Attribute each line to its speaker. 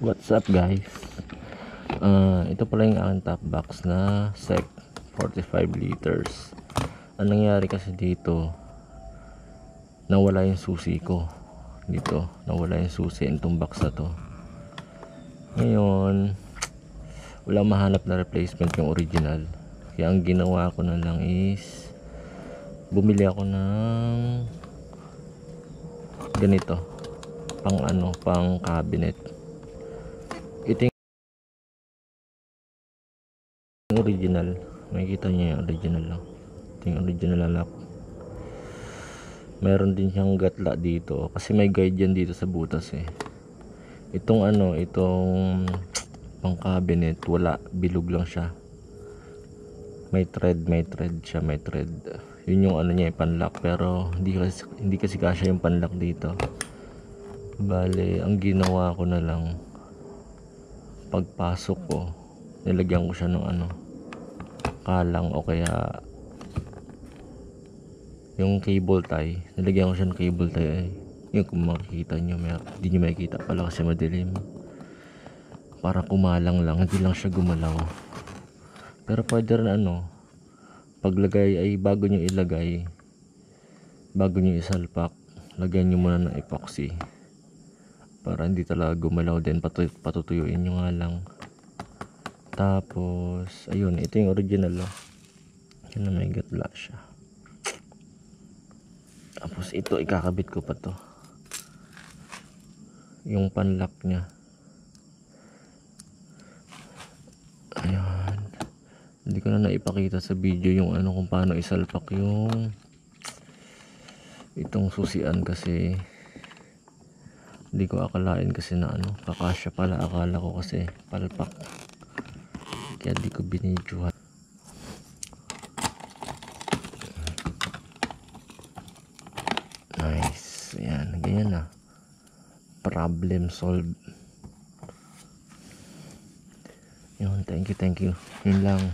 Speaker 1: What's up guys? Ito pala yung aking top box na SEC 45 liters. Ang nangyari kasi dito, nawala yung susi ko. Dito, nawala yung susi itong box na to. Ngayon, wala mahanap na replacement yung original. Kaya ang ginawa ko na lang is bumili ako ng ganito, pang cabinet. Ito yung original, makikita nyo yung original lang. Ito yung original na lock. Meron din siyang gatla dito kasi may guide yan dito sa butas eh. Itong itong pang cabinet, wala, bilog lang siya. May thread siya, may thread. Yun yung niya, panlock, pero hindi kasi kasya yung panlock dito. Bale, ang ginawa ko na lang, pagpasok ko, nilagyan ko siya ng kalang o kaya yung cable tie. Nilagyan ko siya ng cable tie. Yun, kung makikita nyo, hindi nyo makikita pala kasi madilim. Para kumalang lang, hindi lang siya gumalaw. Pero pwede rin paglagay ay bago nyo ilagay, bago nyo isalpak, lagyan nyo muna ng epoxy para hindi talaga gumalaw din. Patutuyuin nyo nga lang. Tapos ayun, ito yung original yun na may gatla siya. Tapos ito, ikakabit ko pa to, yung panlock nya. Ayan, hindi ko na naipakita sa video yung kung paano isalpak yung itong susian kasi hindi ko akalain kasi na kakasya pala. Akala ko kasi palpak, kaya di ko binidyohan. Nice, ayan, ganyan na, problem solved. Yun, thank you, yun lang.